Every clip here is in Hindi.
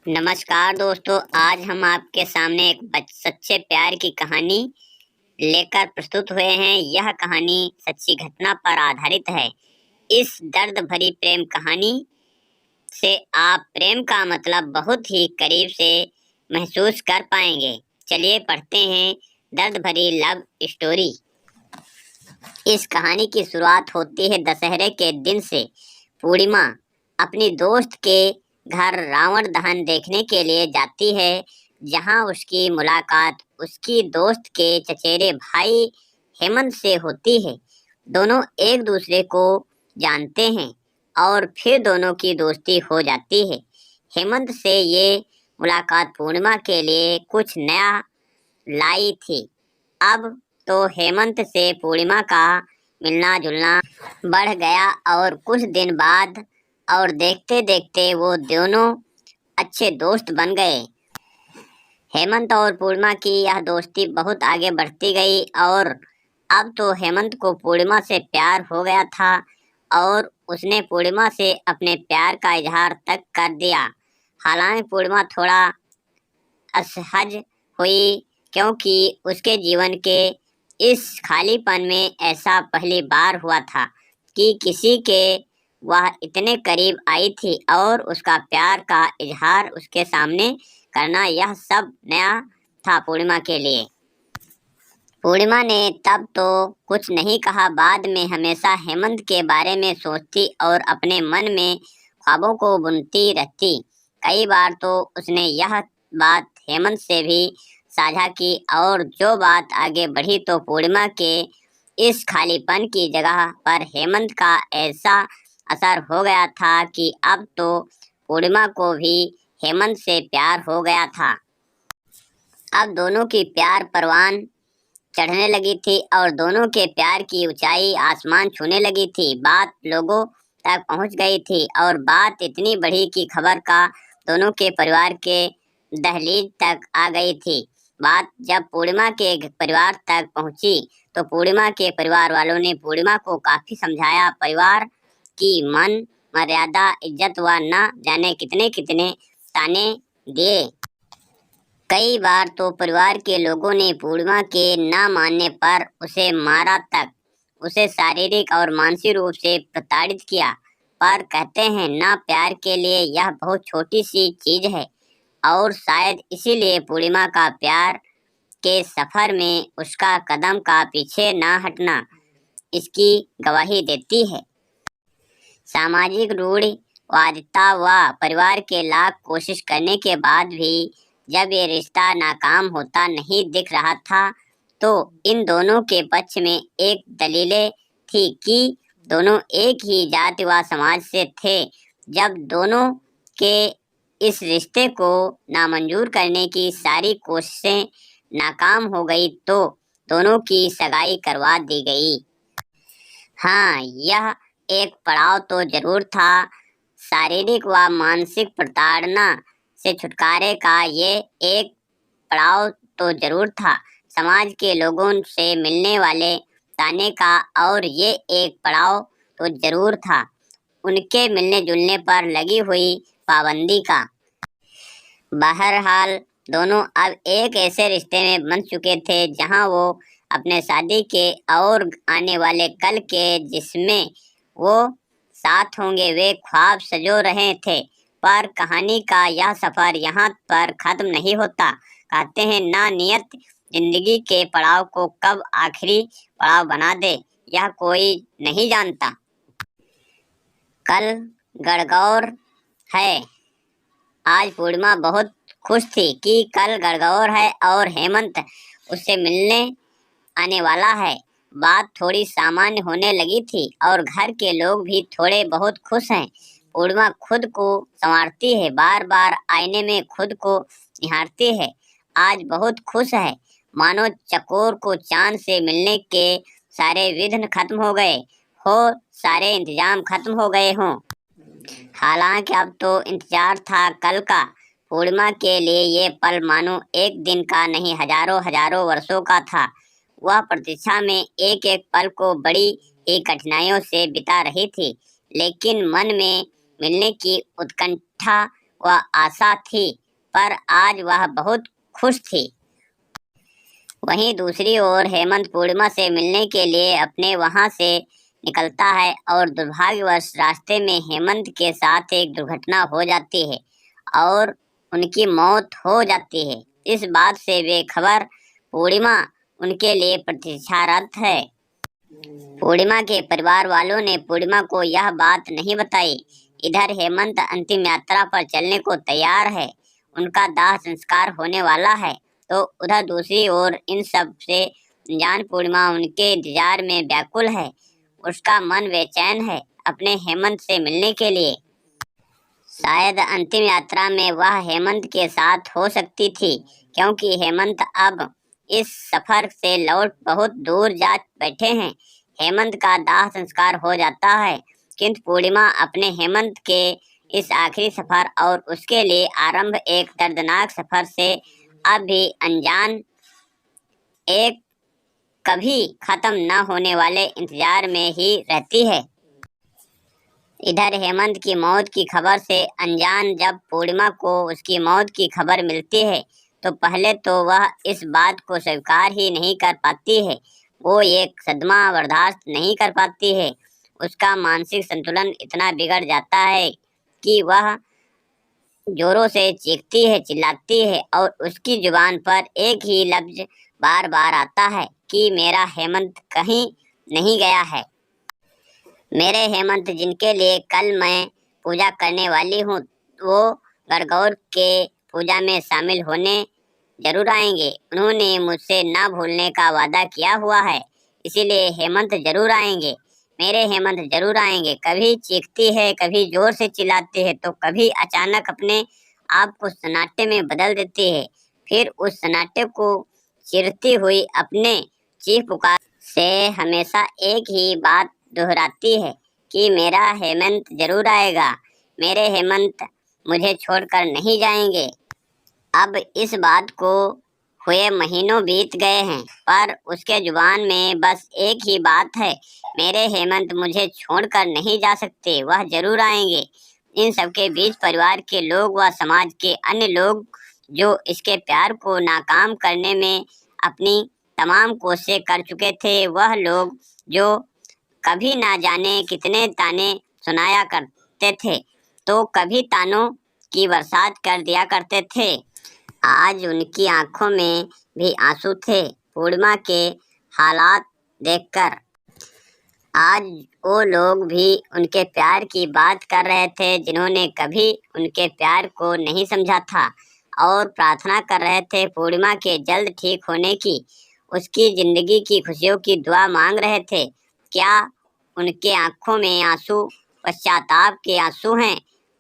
नमस्कार दोस्तों, आज हम आपके सामने एक सच्चे प्यार की कहानी लेकर प्रस्तुत हुए हैं। यह कहानी सच्ची घटना पर आधारित है। इस दर्द भरी प्रेम कहानी से आप प्रेम का मतलब बहुत ही करीब से महसूस कर पाएंगे। चलिए पढ़ते हैं दर्द भरी लव स्टोरी। इस कहानी की शुरुआत होती है दशहरे के दिन से। पूर्णिमा अपनी दोस्त के घर रावण दहन देखने के लिए जाती है, जहां उसकी मुलाकात उसकी दोस्त के चचेरे भाई हेमंत से होती है। दोनों एक दूसरे को जानते हैं और फिर दोनों की दोस्ती हो जाती है। हेमंत से ये मुलाकात पूर्णिमा के लिए कुछ नया लाई थी। अब तो हेमंत से पूर्णिमा का मिलना जुलना बढ़ गया और कुछ दिन बाद और देखते देखते वो दोनों अच्छे दोस्त बन गए। हेमंत और पूर्णिमा की यह दोस्ती बहुत आगे बढ़ती गई और अब तो हेमंत को पूर्णिमा से प्यार हो गया था और उसने पूर्णिमा से अपने प्यार का इजहार तक कर दिया। हालांकि पूर्णिमा थोड़ा असहज हुई, क्योंकि उसके जीवन के इस खालीपन में ऐसा पहली बार हुआ था कि किसी के वह इतने करीब आई थी और उसका प्यार का इजहार उसके सामने करना, यह सब नया था पूर्णिमा के लिए। पूर्णिमा ने तब तो कुछ नहीं कहा। बाद में हमेशा हेमंत के बारे में सोचती और अपने मन में ख्वाबों को बुनती रहती। कई बार तो उसने यह बात हेमंत से भी साझा की और जो बात आगे बढ़ी तो पूर्णिमा के इस खालीपन की जगह पर हेमंत का ऐसा असर हो गया था कि अब तो पूर्णिमा को भी हेमंत से प्यार हो गया था। अब दोनों की प्यार परवान चढ़ने लगी थी और दोनों के प्यार की ऊंचाई आसमान छूने लगी थी। बात लोगों तक पहुंच गई थी और बात इतनी बढ़ी कि खबर का दोनों के परिवार के दहलीज तक आ गई थी। बात जब पूर्णिमा के परिवार तक पहुंची तो पूर्णिमा के परिवार वालों ने पूर्णिमा को काफी समझाया। परिवार की मान मर्यादा, इज्जत व न जाने कितने कितने ताने दिए। कई बार तो परिवार के लोगों ने पूर्णिमा के न मानने पर उसे मारा तक, उसे शारीरिक और मानसिक रूप से प्रताड़ित किया। पर कहते हैं न, प्यार के लिए यह बहुत छोटी सी चीज है और शायद इसीलिए पूर्णिमा का प्यार के सफर में उसका कदम का पीछे न हटना इसकी गवाही देती है। सामाजिक रूढ़िवादिता व परिवार के लाख कोशिश करने के बाद भी जब ये रिश्ता नाकाम होता नहीं दिख रहा था तो इन दोनों के पक्ष में एक दलीलें थी कि दोनों एक ही जाति व समाज से थे। जब दोनों के इस रिश्ते को नामंजूर करने की सारी कोशिशें नाकाम हो गई तो दोनों की सगाई करवा दी गई। हाँ, यह एक पड़ाव तो जरूर था। शारीरिक व मानसिक प्रताड़ना से छुटकारे का ये एक पड़ाव तो जरूर था। समाज के लोगों से मिलने वाले ताने का और ये एक पड़ाव तो जरूर था उनके मिलने जुलने पर लगी हुई पाबंदी का। बहरहाल दोनों अब एक ऐसे रिश्ते में बंध चुके थे जहां वो अपने शादी के और आने वाले कल के जिसमें वो साथ होंगे वे ख्वाब सजो रहे थे। पर कहानी का यह सफर यहाँ पर खत्म नहीं होता। कहते हैं ना, नियत जिंदगी के पड़ाव को कब आखिरी पड़ाव बना दे यह कोई नहीं जानता। कल गणगौर है। आज पूर्णिमा बहुत खुश थी कि कल गणगौर है और हेमंत उससे मिलने आने वाला है। बात थोड़ी सामान्य होने लगी थी और घर के लोग भी थोड़े बहुत खुश हैं। पूर्णिमा खुद को संवारती है, बार बार आईने में खुद को निहारती है। आज बहुत खुश है, मानो चकोर को चांद से मिलने के सारे विघ्न खत्म हो गए हो, सारे इंतजाम खत्म हो गए हों। हालांकि अब तो इंतजार था कल का। पूर्णिमा के लिए ये पल मानो एक दिन का नहीं, हजारों हजारों वर्षों का था। वह प्रतीक्षा में एक एक पल को बड़ी ही कठिनाइयों से बिता रही थी, लेकिन मन में मिलने की उत्कंठा वह आशा थी, पर आज वह बहुत खुश थी। वहीं दूसरी ओर हेमंत पूर्णिमा से मिलने के लिए अपने वहां से निकलता है और दुर्भाग्यवश रास्ते में हेमंत के साथ एक दुर्घटना हो जाती है और उनकी मौत हो जाती है। इस बात से बेखबर पूर्णिमा उनके लिए प्रतीक्षारत है। पूर्णिमा के परिवार वालों ने पूर्णिमा को यह बात नहीं बताई। इधर हेमंत अंतिम यात्रा पर चलने को तैयार है, उनका दाह संस्कार होने वाला है, तो उधर दूसरी ओर इन सब से अनजान पूर्णिमा उनके इंतजार में व्याकुल है। उसका मन बेचैन है अपने हेमंत से मिलने के लिए। शायद अंतिम यात्रा में वह हेमंत के साथ हो सकती थी, क्योंकि हेमंत अब इस सफर से लौट बहुत दूर जा बैठे हैं। हेमंत का दाह संस्कार हो जाता है, किंतु पूर्णिमा अपने हेमंत के इस आखिरी सफर और उसके लिए आरंभ एक दर्दनाक सफर से अब भी अनजान, एक कभी खत्म न होने वाले इंतजार में ही रहती है। इधर हेमंत की मौत की खबर से अनजान जब पूर्णिमा को उसकी मौत की खबर मिलती है, तो पहले तो वह इस बात को स्वीकार ही नहीं कर पाती है। वो एक सदमा बर्दाश्त नहीं कर पाती है। उसका मानसिक संतुलन इतना बिगड़ जाता है कि वह जोरों से चीखती है, चिल्लाती है और उसकी जुबान पर एक ही लफ्ज बार बार आता है कि मेरा हेमंत कहीं नहीं गया है। मेरे हेमंत जिनके लिए कल मैं पूजा करने वाली हूँ, वो गणगौर के पूजा में शामिल होने जरूर आएंगे। उन्होंने मुझसे न भूलने का वादा किया हुआ है, इसीलिए हेमंत जरूर आएंगे, मेरे हेमंत जरूर आएंगे। कभी चीखती है, कभी जोर से चिल्लाती है, तो कभी अचानक अपने आप को सन्नाटे में बदल देती है। फिर उस सन्नाटे को चीरती हुई अपने चीख पुकार से हमेशा एक ही बात दोहराती है कि मेरा हेमंत जरूर आएगा, मेरे हेमंत मुझे छोड़कर नहीं जाएंगे। अब इस बात को हुए महीनों बीत गए हैं, पर उसके जुबान में बस एक ही बात है, मेरे हेमंत मुझे छोड़कर नहीं जा सकते, वह जरूर आएंगे। इन सबके बीच परिवार के लोग व समाज के अन्य लोग जो इसके प्यार को नाकाम करने में अपनी तमाम कोशिशें कर चुके थे, वह लोग जो कभी ना जाने कितने ताने सुनाया करते थे, तो कभी तानों की बरसात कर दिया करते थे। आज उनकी आंखों में भी आंसू थे पूर्णिमा के हालात देखकर। आज वो लोग भी उनके प्यार की बात कर रहे थे, जिन्होंने कभी उनके प्यार को नहीं समझा था, और प्रार्थना कर रहे थे पूर्णिमा के जल्द ठीक होने की, उसकी जिंदगी की खुशियों की दुआ मांग रहे थे। क्या उनके आंखों में आंसू पश्चाताप के आंसू हैं?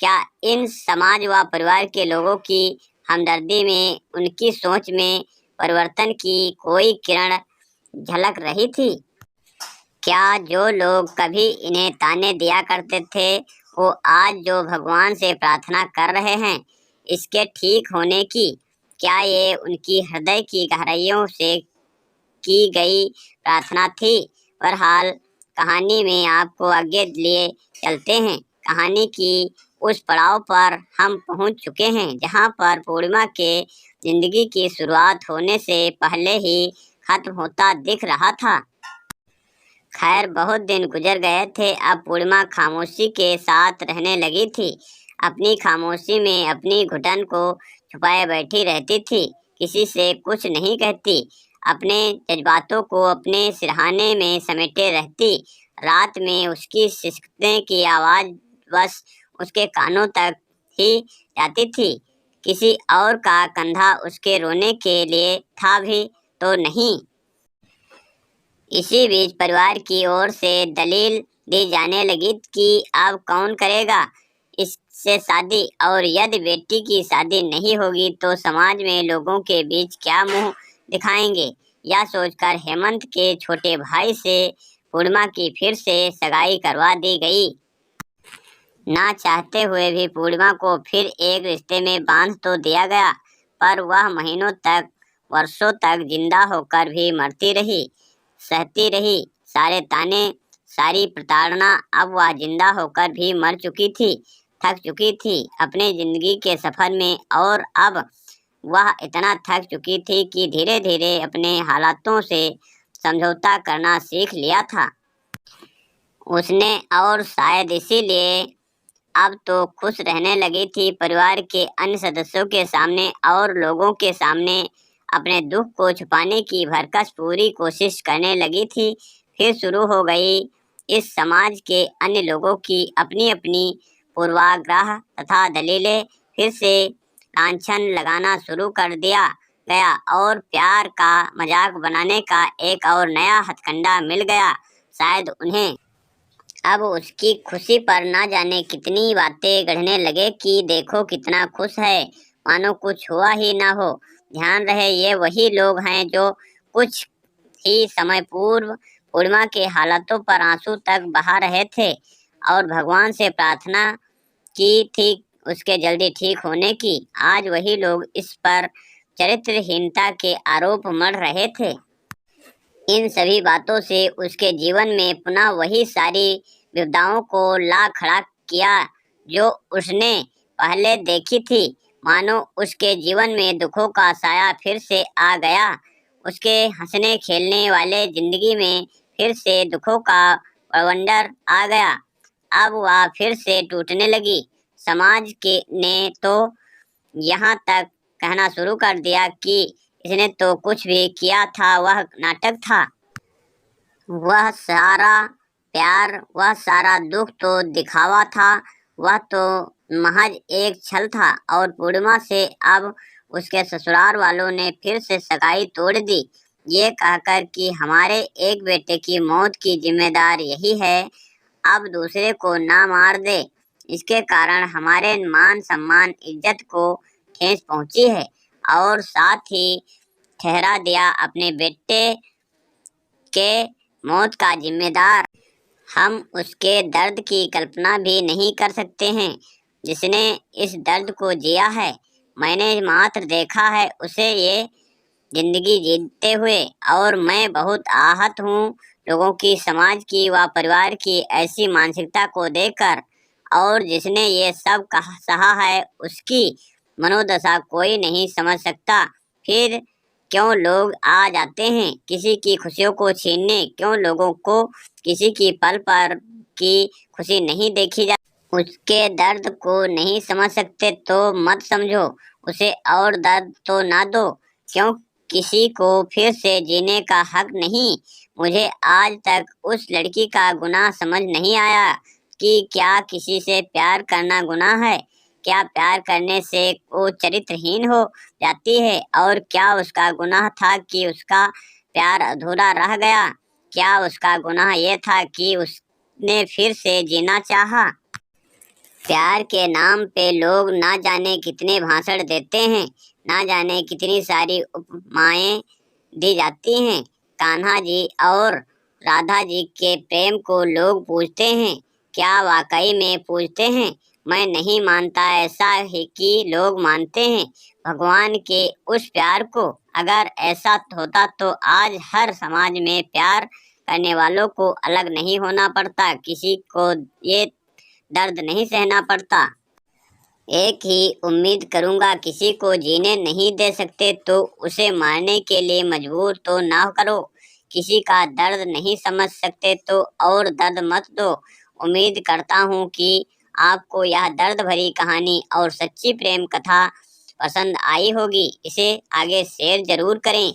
क्या इन समाज व परिवार के लोगों की हमदर्दी में, उनकी सोच में परिवर्तन की कोई किरण झलक रही थी? क्या जो लोग कभी इन्हें ताने दिया करते थे, वो आज जो भगवान से प्रार्थना कर रहे हैं इसके ठीक होने की, क्या ये उनकी हृदय की गहराइयों से की गई प्रार्थना थी? बहरहाल कहानी में आपको आगे लिए चलते हैं। कहानी की उस पड़ाव पर हम पहुंच चुके हैं जहां पर पूर्णिमा के जिंदगी की शुरुआत होने से पहले ही खत्म होता दिख रहा था। खैर, बहुत दिन गुजर गए थे। अब पूर्णिमा खामोशी के साथ रहने लगी थी। अपनी खामोशी में अपनी घुटन को छुपाए बैठी रहती थी, किसी से कुछ नहीं कहती, अपने जज्बातों को अपने सिरहाने में समेटे रहती। रात में उसकी सिसकने की आवाज़ बस उसके कानों तक ही जाती थी, किसी और का कंधा उसके रोने के लिए था भी तो नहीं। इसी बीच परिवार की ओर से दलील दी जाने लगी कि अब कौन करेगा इससे शादी, और यदि बेटी की शादी नहीं होगी तो समाज में लोगों के बीच क्या मुंह दिखाएंगे। यह सोचकर हेमंत के छोटे भाई से पूर्णिमा की फिर से सगाई करवा दी गई। ना चाहते हुए भी पूर्णिमा को फिर एक रिश्ते में बांध तो दिया गया, पर वह महीनों तक, वर्षों तक जिंदा होकर भी मरती रही, सहती रही सारे ताने, सारी प्रताड़ना। अब वह जिंदा होकर भी मर चुकी थी, थक चुकी थी अपने जिंदगी के सफर में, और अब वह इतना थक चुकी थी कि धीरे धीरे अपने हालातों से समझौता करना सीख लिया था उसने। और शायद इसीलिए अब तो खुश रहने लगी थी। परिवार के अन्य सदस्यों के सामने और लोगों के सामने अपने दुख को छुपाने की भरकस पूरी कोशिश करने लगी थी। फिर शुरू हो गई इस समाज के अन्य लोगों की अपनी अपनी पूर्वाग्रह तथा दलीलें। फिर से लांछन लगाना शुरू कर दिया गया और प्यार का मजाक बनाने का एक और नया हथकंडा मिल गया। शायद उन्हें अब उसकी खुशी पर ना जाने कितनी बातें गढ़ने लगे कि देखो कितना खुश है, मानो कुछ हुआ ही ना हो। ध्यान रहे, ये वही लोग हैं जो कुछ ही समय पूर्व पूर्णिमा के हालातों पर आंसू तक बहा रहे थे और भगवान से प्रार्थना की थी उसके जल्दी ठीक होने की। आज वही लोग इस पर चरित्रहीनता के आरोप मढ़ रहे थे। इन सभी बातों से उसके जीवन में पुनः वही सारी विपदाओं को ला खड़ा किया जो उसने पहले देखी थी। मानो उसके जीवन में दुखों का साया फिर से आ गया। उसके हंसने खेलने वाले जिंदगी में फिर से दुखों का बवंडर आ गया। अब वह फिर से टूटने लगी। समाज के ने तो यहाँ तक कहना शुरू कर दिया कि इसने तो कुछ भी किया था, वह नाटक था। वह सारा प्यार, वह सारा दुख तो दिखावा था, वह तो महज एक छल था। और पूर्णिमा से अब उसके ससुराल वालों ने फिर से सगाई तोड़ दी, ये कहकर कि हमारे एक बेटे की मौत की जिम्मेदार यही है, अब दूसरे को ना मार दे, इसके कारण हमारे मान सम्मान इज्जत को ठेस पहुंची है। और साथ ही ठहरा दिया अपने बेटे के मौत का जिम्मेदार हम उसके दर्द की कल्पना भी नहीं कर सकते हैं जिसने इस दर्द को जिया है। मैंने मात्र देखा है उसे ये जिंदगी जीते हुए, और मैं बहुत आहत हूँ लोगों की, समाज की व परिवार की ऐसी मानसिकता को देखकर। और जिसने ये सब सहा है उसकी मनोदशा कोई नहीं समझ सकता। फिर क्यों लोग आ जाते हैं किसी की खुशियों को छीनने? क्यों लोगों को किसी की पल पर की खुशी नहीं देखी जा? उसके दर्द को नहीं समझ सकते तो मत समझो उसे और दर्द तो ना दो। क्यों किसी को फिर से जीने का हक नहीं? मुझे आज तक उस लड़की का गुनाह समझ नहीं आया कि क्या किसी से प्यार करना गुनाह है? क्या प्यार करने से वो चरित्रहीन हो जाती है? और क्या उसका गुनाह था कि उसका प्यार अधूरा रह गया? क्या उसका गुनाह ये था कि उसने फिर से जीना चाहा? प्यार के नाम पे लोग ना जाने कितने भाषण देते हैं, ना जाने कितनी सारी उपमाएं दी जाती हैं। कान्हा जी और राधा जी के प्रेम को लोग पूछते हैं, क्या वाकई में पूछते हैं? मैं नहीं मानता ऐसा ही कि लोग मानते हैं भगवान के उस प्यार को। अगर ऐसा होता तो आज हर समाज में प्यार करने वालों को अलग नहीं होना पड़ता, किसी को ये दर्द नहीं सहना पड़ता। एक ही उम्मीद करूंगा, किसी को जीने नहीं दे सकते तो उसे मारने के लिए मजबूर तो ना करो। किसी का दर्द नहीं समझ सकते तो और दर्द मत दो। उम्मीद करता हूँ कि आपको यह दर्द भरी कहानी और सच्ची प्रेम कथा पसंद आई होगी। इसे आगे शेयर जरूर करें।